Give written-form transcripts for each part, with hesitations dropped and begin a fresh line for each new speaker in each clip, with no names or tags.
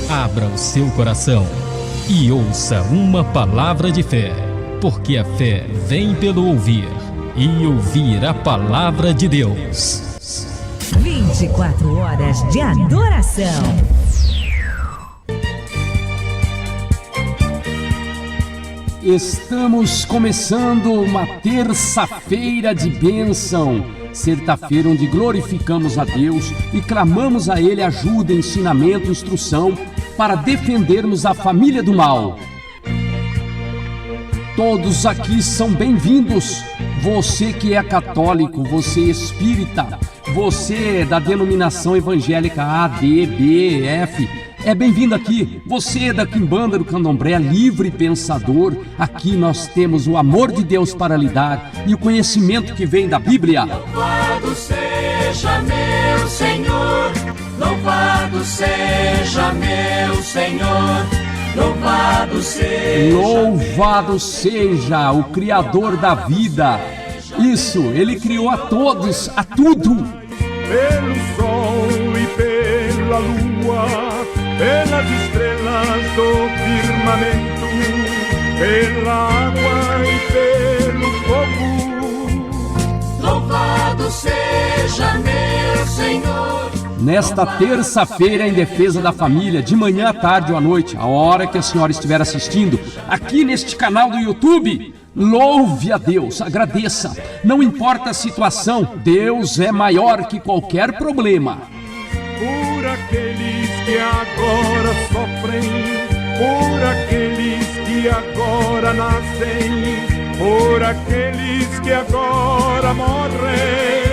Abra o seu coração e ouça uma palavra de fé, porque a fé vem pelo ouvir, e ouvir a palavra de Deus.
24 horas de adoração.
Estamos começando uma terça-feira de bênção, sexta-feira onde glorificamos a Deus e clamamos a Ele ajuda, ensinamento, instrução para defendermos a família do mal. Todos aqui são bem-vindos. Você que é católico, você espírita, você da denominação evangélica A, D, B, F, é bem-vindo aqui. Você da Quimbanda do Candomblé, livre pensador, aqui nós temos o amor de Deus para lhe dar e o conhecimento que vem da Bíblia.
Louvado seja meu Senhor, louvado seja meu Senhor, louvado seja.
Louvado seja o Criador da vida. Isso, Ele criou a todos, a tudo.
Pelo sol e pela lua, pelas estrelas do firmamento, pela água e pelo fogo.
Louvado seja meu Senhor.
Nesta terça-feira, em defesa da família, de manhã à tarde ou à noite, a hora que a senhora estiver assistindo, aqui neste canal do YouTube, louve a Deus, agradeça. Não importa a situação, Deus é maior que qualquer problema.
Por aqueles que agora sofrem, por aqueles que agora nascem, por aqueles que agora morrem.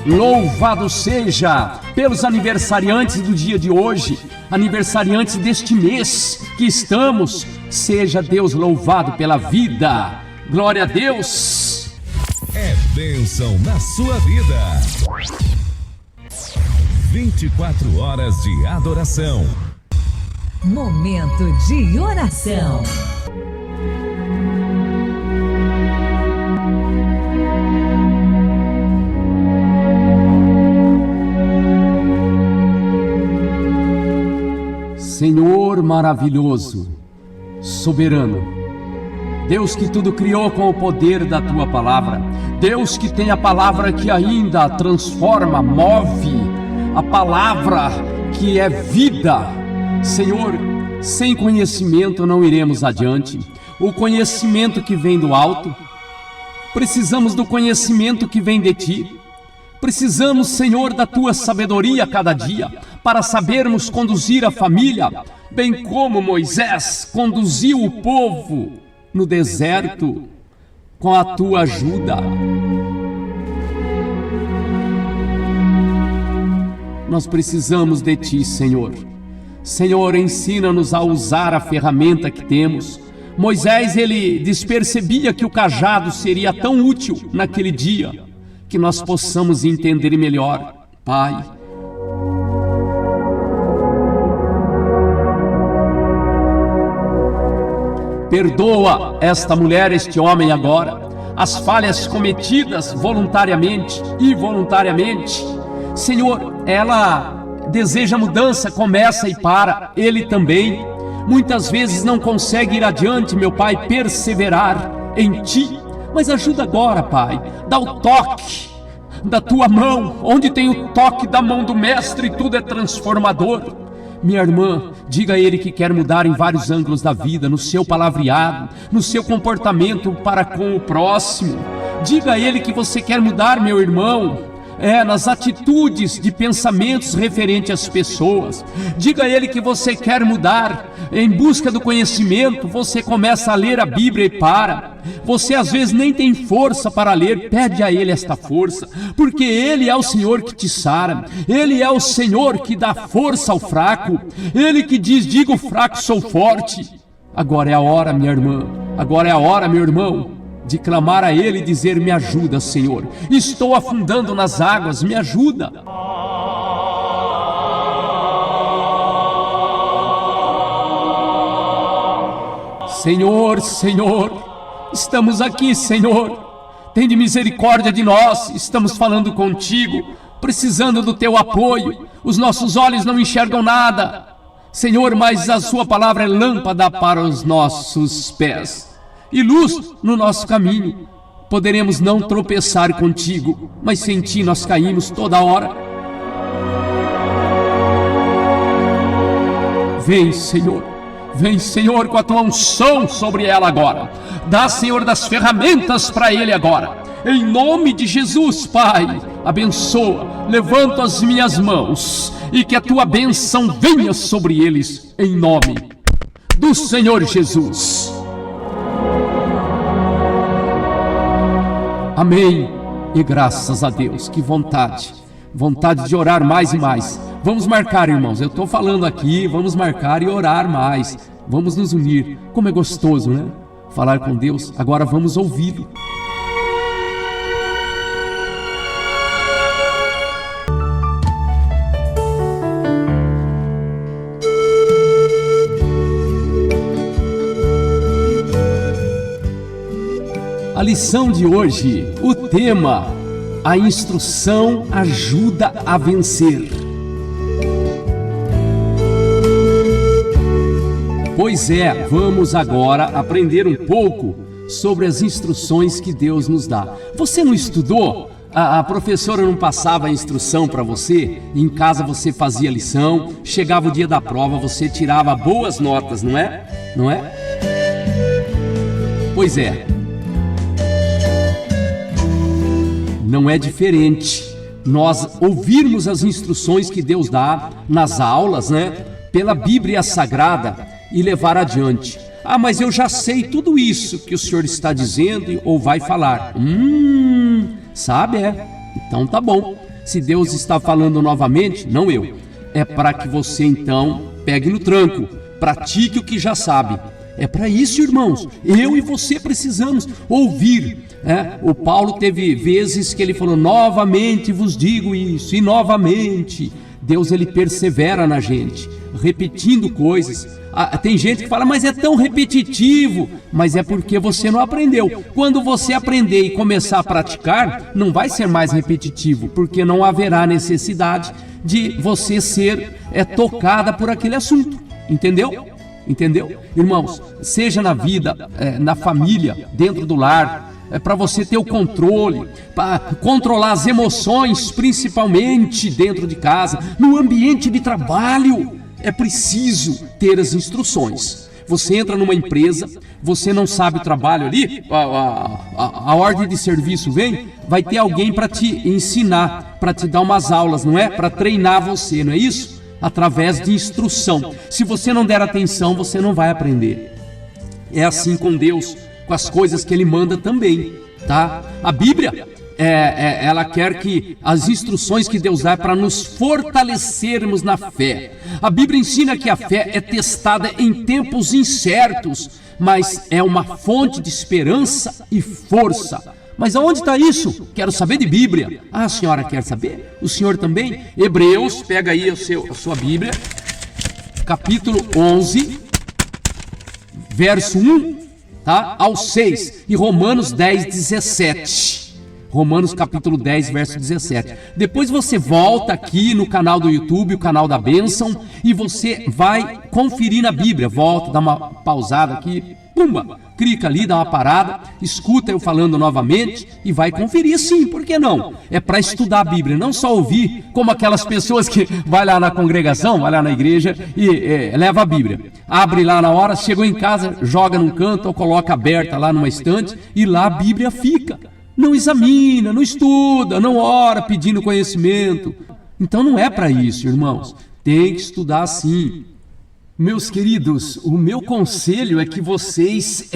Louvado seja pelos aniversariantes do dia de hoje, aniversariantes deste mês que estamos. Seja Deus louvado pela vida. Glória a Deus.
É bênção na sua vida. 24 horas de adoração.
Momento de oração.
Senhor maravilhoso, soberano, Deus que tudo criou com o poder da Tua palavra, Deus que tem a palavra que ainda transforma, move, a palavra que é vida. Senhor, sem conhecimento não iremos adiante. O conhecimento que vem do alto, precisamos do conhecimento que vem de Ti. Precisamos, Senhor, da Tua sabedoria a cada dia, para sabermos conduzir a família, bem como Moisés conduziu o povo no deserto com a Tua ajuda. Nós precisamos de Ti, Senhor. Senhor, ensina-nos a usar a ferramenta que temos. Moisés, ele despercebia que o cajado seria tão útil naquele dia, que nós possamos entender melhor, Pai. Perdoa esta mulher, este homem agora, as falhas cometidas voluntariamente e involuntariamente. Senhor, ela deseja mudança, começa e para, ele também. Muitas vezes não consegue ir adiante, meu Pai, perseverar em Ti. Mas ajuda agora, Pai, dá o toque da Tua mão, onde tem o toque da mão do Mestre, tudo é transformador. Minha irmã, diga a ele que quer mudar em vários ângulos da vida, no seu palavreado, no seu comportamento para com o próximo. Diga a ele que você quer mudar, meu irmão, nas atitudes de pensamentos referentes às pessoas. Diga a ele que você quer mudar. Em busca do conhecimento, você começa a ler a Bíblia e para. Você às vezes nem tem força para ler, pede a Ele esta força, porque Ele é o Senhor que te sara, Ele é o Senhor que dá força ao fraco, Ele que diz, diga o fraco, sou forte. Agora é a hora, minha irmã, agora é a hora, meu irmão, de clamar a Ele e dizer, me ajuda, Senhor, estou afundando nas águas, me ajuda. Senhor, Senhor, estamos aqui, Senhor, tende misericórdia de nós, estamos falando contigo, precisando do Teu apoio. os nossos olhos não enxergam nada, Senhor, mas a sua palavra é lâmpada para os nossos pés e luz no nosso caminho. Poderemos não tropeçar contigo, mas sem ti nós caímos toda hora. Vem, Senhor, com a tua unção sobre ela agora. Dá, Senhor, das ferramentas para ele agora. Em nome de Jesus, Pai, abençoa, levanto as minhas mãos e que a tua bênção venha sobre eles, em nome do Senhor Jesus. Amém. E graças a Deus, que vontade de orar mais e mais. Vamos marcar, irmãos, eu estou falando aqui, vamos marcar e orar mais. Vamos nos unir. Como é gostoso, né? Falar com Deus. Agora vamos ouvi-lo. A lição de hoje, o tema: a instrução ajuda a vencer. Pois é, vamos agora aprender um pouco sobre as instruções que Deus nos dá. Você não estudou? A professora não passava a instrução para você? Em casa você fazia a lição, chegava o dia da prova, você tirava boas notas, não é? Não é? Pois é. Não é diferente nós ouvirmos as instruções que Deus dá nas aulas, né? Pela Bíblia Sagrada e levar adiante. Ah, mas eu já sei tudo isso que o Senhor está dizendo ou vai falar. Sabe, é? Então tá bom. Se Deus está falando novamente, não eu. É para que você então pegue no tranco, pratique o que já sabe. É para isso, irmãos, eu e você precisamos ouvir. O Paulo teve vezes que ele falou: novamente vos digo isso, e novamente. Deus, ele persevera na gente, repetindo coisas. Tem gente que fala: mas é tão repetitivo. Mas é porque você não aprendeu. Quando você aprender e começar a praticar, não vai ser mais repetitivo, porque não haverá necessidade de você ser tocada por aquele assunto. Entendeu? Irmãos, seja na vida, na família, dentro do lar, para você ter o controle, para controlar as emoções, principalmente dentro de casa, no ambiente de trabalho, é preciso ter as instruções. Você entra numa empresa, você não sabe o trabalho ali, a ordem de serviço vem, vai ter alguém para te ensinar, para te dar umas aulas, não é? Para treinar você, não é isso? Através de instrução. Se você não der atenção, você não vai aprender. É assim com Deus, com as coisas que Ele manda também, tá? A Bíblia, ela quer que as instruções que Deus dá é para nos fortalecermos na fé. A Bíblia ensina que a fé é testada em tempos incertos, mas é uma fonte de esperança e força. Mas aonde está isso? Quero saber de Bíblia. Ah, a senhora quer saber? O senhor também? Hebreus, pega aí a sua Bíblia, capítulo 11, verso 1, tá? Ao 6, e Romanos 10, 17. Romanos capítulo 10, verso 17. Depois você volta aqui no canal do YouTube, o canal da Bênção, e você vai conferir na Bíblia. Volta, dá uma pausada aqui, pumba, clica ali, dá uma parada, escuta eu falando novamente e vai conferir. Sim, por que não? É para estudar a Bíblia, não só ouvir, como aquelas pessoas que vai lá na congregação, vai lá na igreja e leva a Bíblia. Abre lá na hora, chegou em casa, joga num canto ou coloca aberta lá numa estante e lá a Bíblia fica. Não examina, não estuda, não ora pedindo conhecimento. Então não é para isso, irmãos. Tem que estudar sim. Meus queridos, o meu conselho é que vocês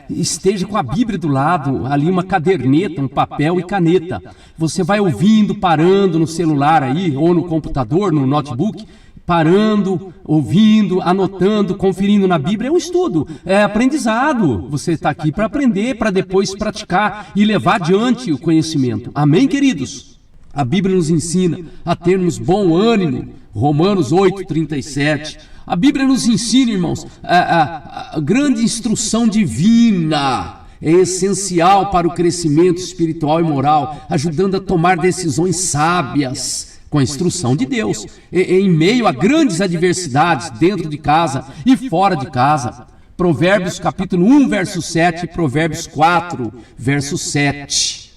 estejam com a Bíblia do lado, ali uma caderneta, um papel e caneta. Você vai ouvindo, parando no celular aí, ou no computador, no notebook, parando, ouvindo, anotando, conferindo na Bíblia. É um estudo, é aprendizado. Você está aqui para aprender, para depois praticar e levar adiante o conhecimento. Amém, queridos? A Bíblia nos ensina a termos bom ânimo. Romanos 8, 37. A Bíblia nos ensina, irmãos, a grande instrução divina. É essencial para o crescimento espiritual e moral, ajudando a tomar decisões sábias, Com a instrução de Deus, em meio a grandes adversidades, dentro de casa e fora de casa. Provérbios capítulo 1, verso 7, Provérbios 4, verso 7,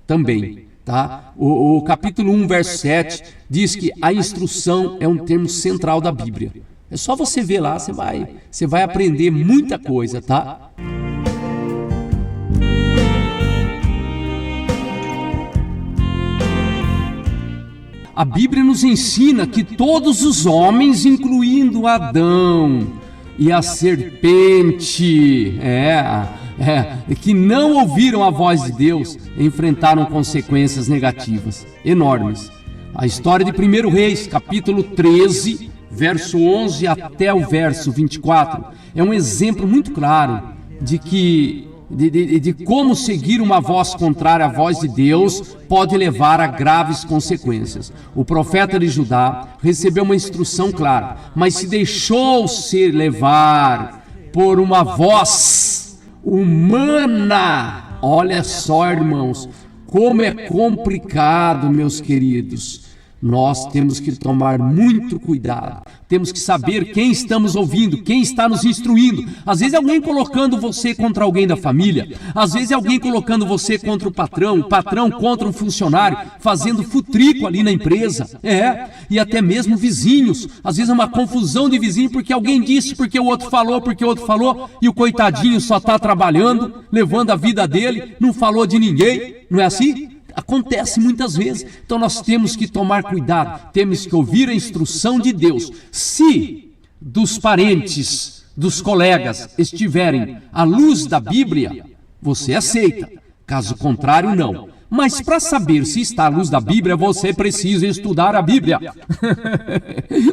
também, tá? O capítulo 1, verso 7, diz que a instrução é um termo central da Bíblia. É só você ver lá, você vai aprender muita coisa, tá? A Bíblia nos ensina que todos os homens, incluindo Adão e a serpente, que não ouviram a voz de Deus, enfrentaram consequências negativas enormes. A história de 1 Reis, capítulo 13, verso 11 até o verso 24, é um exemplo muito claro de como seguir uma voz contrária à voz de Deus pode levar a graves consequências. O profeta de Judá recebeu uma instrução clara, mas se deixou ser levar por uma voz humana. Olha só, irmãos, como é complicado, meus queridos. Nós temos que tomar muito cuidado. Temos que saber quem estamos ouvindo, quem está nos instruindo. Às vezes é alguém colocando você contra alguém da família. Às vezes é alguém colocando você contra o patrão contra um funcionário, fazendo futrico ali na empresa. E até mesmo vizinhos. Às vezes é uma confusão de vizinho porque alguém disse, porque o outro falou, e o coitadinho só está trabalhando, levando a vida dele, não falou de ninguém. Não é assim? Acontece muitas vezes. Então nós temos que tomar cuidado, temos que ouvir a instrução de Deus. Se dos parentes, dos colegas estiverem à luz da Bíblia, você aceita. Caso contrário, não. Mas para saber se está à luz da Bíblia, você precisa estudar a Bíblia.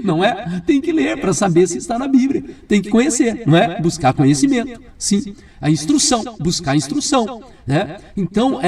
Não é? Tem que ler para saber se está na Bíblia. Tem que conhecer, não é? Buscar conhecimento. Sim, a instrução, buscar a instrução. Né? Então,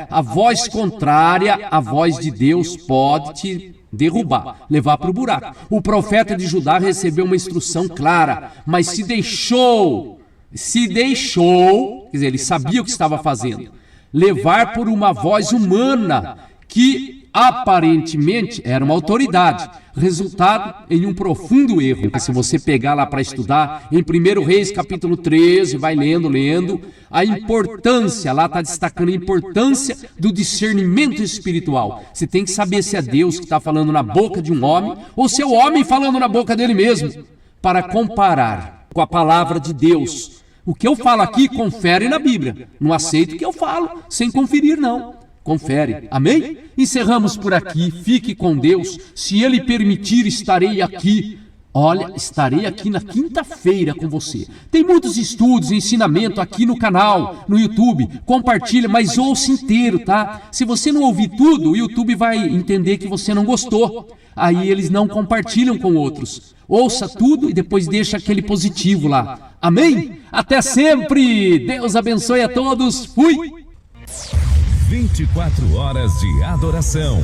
a voz contrária à voz de Deus pode te derrubar, levar para o buraco. O profeta de Judá recebeu uma instrução clara, mas se deixou, quer dizer, ele sabia o que estava fazendo, levar por uma voz humana que aparentemente era uma autoridade, resultado em um profundo erro. Se você pegar lá para estudar, em 1 Reis capítulo 13, vai lendo, a importância, lá está destacando a importância do discernimento espiritual. Você tem que saber se é Deus que está falando na boca de um homem, ou se é o homem falando na boca dele mesmo, para comparar com a palavra de Deus. O que eu falo aqui, confere na Bíblia. Não aceito o que eu falo sem conferir, não. Confere. Amém? Encerramos por aqui. Fique com Deus. Se Ele permitir, estarei aqui. Olha, estarei aqui na quinta-feira com você. Tem muitos estudos, ensinamento aqui no canal, no YouTube. Compartilha, mas ouça inteiro, tá? Se você não ouvir tudo, o YouTube vai entender que você não gostou. Aí eles não compartilham com outros. Ouça tudo e depois deixa aquele positivo lá. Amém? Até sempre! Deus abençoe a todos. Fui!
24 horas de adoração.